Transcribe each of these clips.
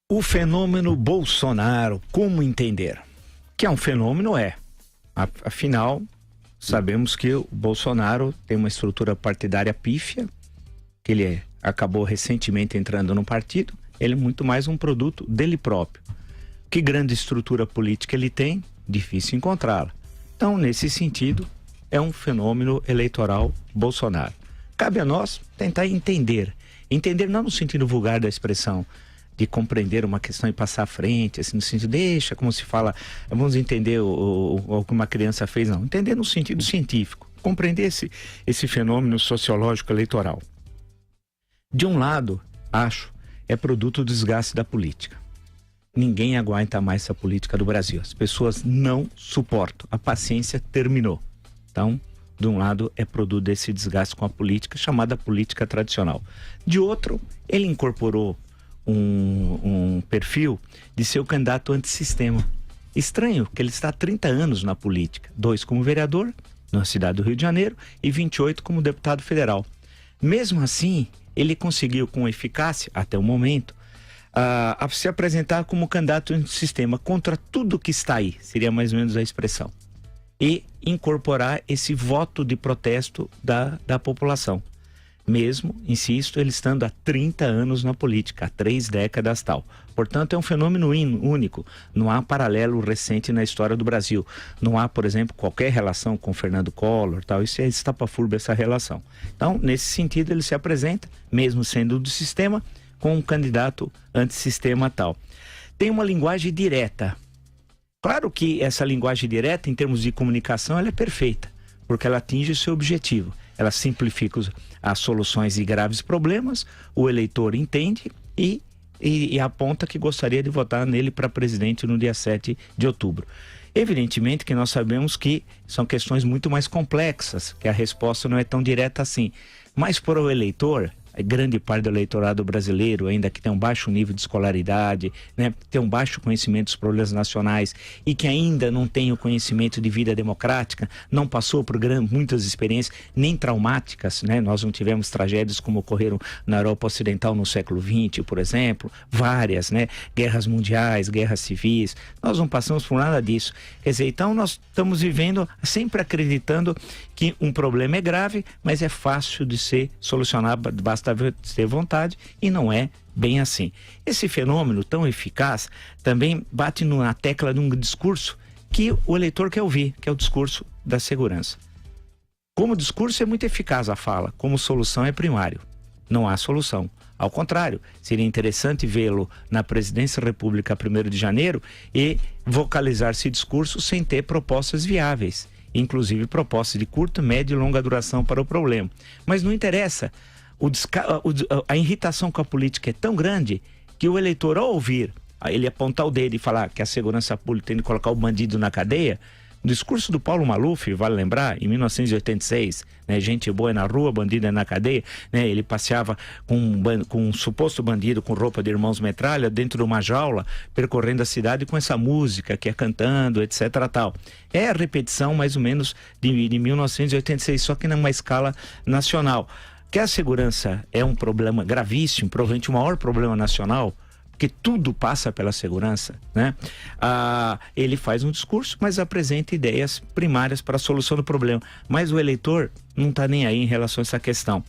O fenômeno Bolsonaro, como entender? Que é um fenômeno, afinal, sabemos que o Bolsonaro tem uma estrutura partidária pífia, que ele acabou recentemente entrando no partido, ele é muito mais um produto dele próprio. Que grande estrutura política ele tem? Difícil encontrá-la. Então, nesse sentido, é um fenômeno eleitoral Bolsonaro. Cabe a nós tentar entender não no sentido vulgar da expressão, de compreender uma questão e passar à frente, assim, no sentido, deixa, como se fala, vamos entender o que uma criança fez, não. Entender no sentido científico, compreender esse fenômeno sociológico eleitoral. De um lado, acho, é produto do desgaste da política. Ninguém aguenta mais essa política do Brasil. As pessoas não suportam. A paciência terminou. Então, de um lado, é produto desse desgaste com a política, chamada política tradicional. De outro, ele incorporou um perfil de ser o candidato antissistema. Estranho, que ele está há 30 anos na política. 2 como vereador, na cidade do Rio de Janeiro, e 28 como deputado federal. Mesmo assim, ele conseguiu com eficácia, até o momento, se apresentar como candidato antissistema contra tudo que está aí, seria mais ou menos a expressão. E incorporar esse voto de protesto da população. Mesmo, insisto, ele estando há 30 anos na política, há 3 décadas tal. Portanto, é um fenômeno único. Não há paralelo recente na história do Brasil. Não há, por exemplo, qualquer relação com Fernando Collor, tal. Isso é estapafúrdia, essa relação. Então, nesse sentido, ele se apresenta, mesmo sendo do sistema, com um candidato antissistema tal. Tem uma linguagem direta. Claro que essa linguagem direta, em termos de comunicação, ela é perfeita, porque ela atinge o seu objetivo. Ela simplifica as soluções de graves problemas, o eleitor entende e aponta que gostaria de votar nele para presidente no dia 7 de outubro. Evidentemente que nós sabemos que são questões muito mais complexas, que a resposta não é tão direta assim. Mas para o eleitor, a grande parte do eleitorado brasileiro, ainda que tem um baixo nível de escolaridade, né, tem um baixo conhecimento dos problemas nacionais e que ainda não tem o conhecimento de vida democrática, não passou por muitas experiências, nem traumáticas, né? Nós não tivemos tragédias como ocorreram na Europa Ocidental no século XX, por exemplo, várias, né? Guerras mundiais, guerras civis, nós não passamos por nada disso. Quer dizer, então nós estamos vivendo sempre acreditando que um problema é grave, mas é fácil de ser solucionado, basta ter vontade, e não é bem assim. Esse fenômeno tão eficaz também bate na tecla de um discurso que o eleitor quer ouvir, que é o discurso da segurança. Como discurso é muito eficaz a fala, como solução é primário. Não há solução. Ao contrário, seria interessante vê-lo na presidência da República 1º de janeiro e vocalizar esse discurso sem ter propostas viáveis, inclusive propostas de curta, média e longa duração para o problema. Mas não interessa. A irritação com a política é tão grande que o eleitor, ao ouvir ele apontar o dedo e falar que a segurança pública tem que colocar o bandido na cadeia, no discurso do Paulo Maluf, vale lembrar, em 1986, né, gente boa é na rua, bandido é na cadeia, né, ele passeava com um suposto bandido com roupa de irmãos metralha dentro de uma jaula, percorrendo a cidade com essa música, que é cantando, etc. tal. É a repetição mais ou menos de 1986, só que numa escala nacional. Que a segurança é um problema gravíssimo, provavelmente o maior problema nacional, porque tudo passa pela segurança, né? Ele faz um discurso, mas apresenta ideias primárias para a solução do problema. Mas o eleitor não está nem aí em relação a essa questão.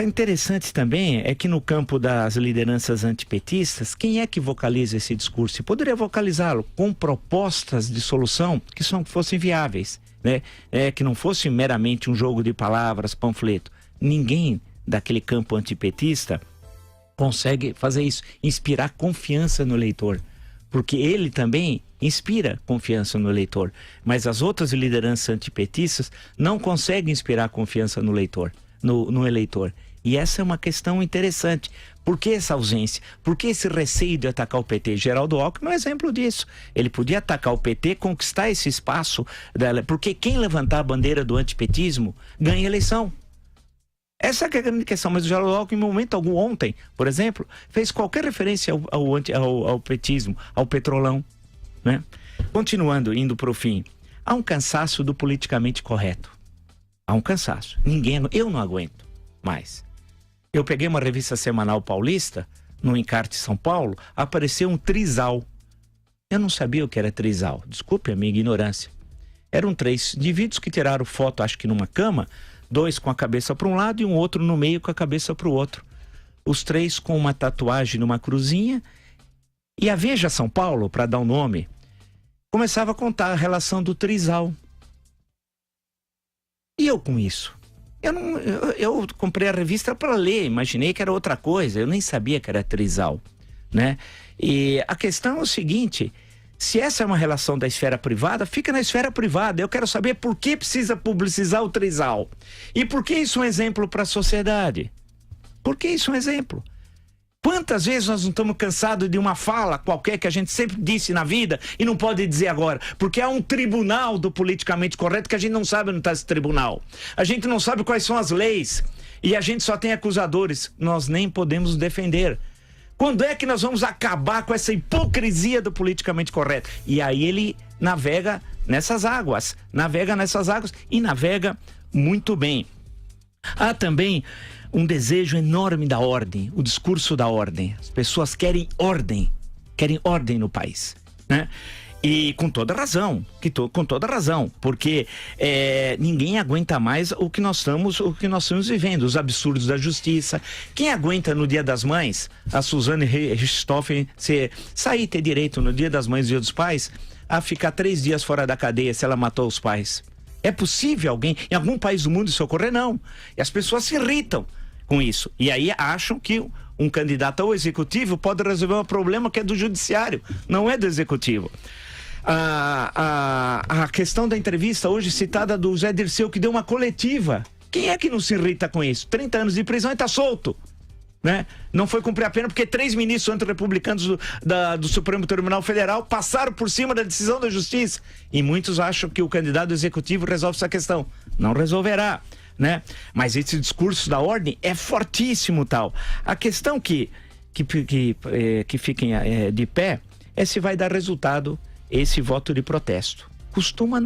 Interessante também é que no campo das lideranças antipetistas, quem é que vocaliza esse discurso? E poderia vocalizá-lo com propostas de solução que fossem viáveis, né? Que não fosse meramente um jogo de palavras, panfleto. Ninguém daquele campo antipetista consegue fazer isso, inspirar confiança no eleitor, porque ele também inspira confiança no eleitor, mas as outras lideranças antipetistas não conseguem inspirar confiança no eleitor, no eleitor. E essa é uma questão interessante. Por que essa ausência? Por que esse receio de atacar o PT? Geraldo Alckmin é um exemplo disso. Ele podia atacar o PT, conquistar esse espaço dela, porque quem levantar a bandeira do antipetismo ganha eleição. Essa é a grande questão, mas o Geraldo Alckmin, em momento algum, ontem, por exemplo, fez qualquer referência ao petismo, ao petrolão, né? Continuando, indo para o fim, há um cansaço do politicamente correto. Há um cansaço. Eu não aguento mais. Eu peguei uma revista semanal paulista, no encarte São Paulo, apareceu um trisal. Eu não sabia o que era trisal, desculpe a minha ignorância. Eram 3 indivíduos que tiraram foto, acho que numa cama, 2 com a cabeça para um lado e um outro no meio com a cabeça para o outro. Os 3 com uma tatuagem numa cruzinha. E a Veja São Paulo, para dar o nome, começava a contar a relação do trisal. E eu com isso? Eu comprei a revista para ler, imaginei que era outra coisa, eu nem sabia que era trisal, né? E a questão é o seguinte: se essa é uma relação da esfera privada, fica na esfera privada. Eu quero saber por que precisa publicizar o trisal. E por que isso é um exemplo para a sociedade? Por que isso é um exemplo? Quantas vezes nós não estamos cansados de uma fala qualquer que a gente sempre disse na vida e não pode dizer agora? Porque há um tribunal do politicamente correto que a gente não sabe onde está esse tribunal. A gente não sabe quais são as leis. E a gente só tem acusadores. Nós nem podemos defender. Quando é que nós vamos acabar com essa hipocrisia do politicamente correto? E aí ele navega nessas águas e navega muito bem. Há também um desejo enorme da ordem, o discurso da ordem. As pessoas querem ordem no país, né? E com toda razão, porque ninguém aguenta mais o que nós estamos vivendo, os absurdos da justiça. Quem aguenta no Dia das Mães, a Suzane Richthofen, sair ter direito no Dia das Mães e Dia dos Pais, a ficar 3 dias fora da cadeia se ela matou os pais? É possível alguém, em algum país do mundo, isso ocorrer? Não. E as pessoas se irritam com isso. E aí acham que um candidato ao executivo pode resolver um problema que é do judiciário, não é do executivo. A questão da entrevista hoje citada do Zé Dirceu, que deu uma coletiva. Quem é que não se irrita com isso? 30 anos de prisão e está solto, né? Não foi cumprir a pena porque 3 ministros antirrepublicanos do Supremo Tribunal Federal passaram por cima da decisão da justiça. E muitos acham que o candidato executivo resolve essa questão. Não resolverá, né? Mas esse discurso da ordem é fortíssimo, tal. A questão que fiquem de pé é se vai dar resultado esse voto de protesto. Costuma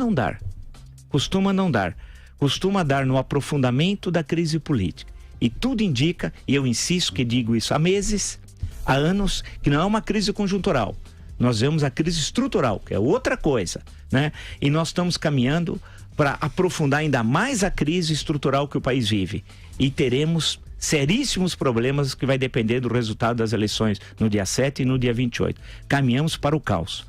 dar no aprofundamento da crise política. E tudo indica, e eu insisto que digo isso há meses, há anos, que não é uma crise conjuntural. Nós vemos a crise estrutural, que é outra coisa, né? E nós estamos caminhando para aprofundar ainda mais a crise estrutural que o país vive. E teremos seríssimos problemas que vai depender do resultado das eleições no dia 7 e no dia 28. Caminhamos para o caos.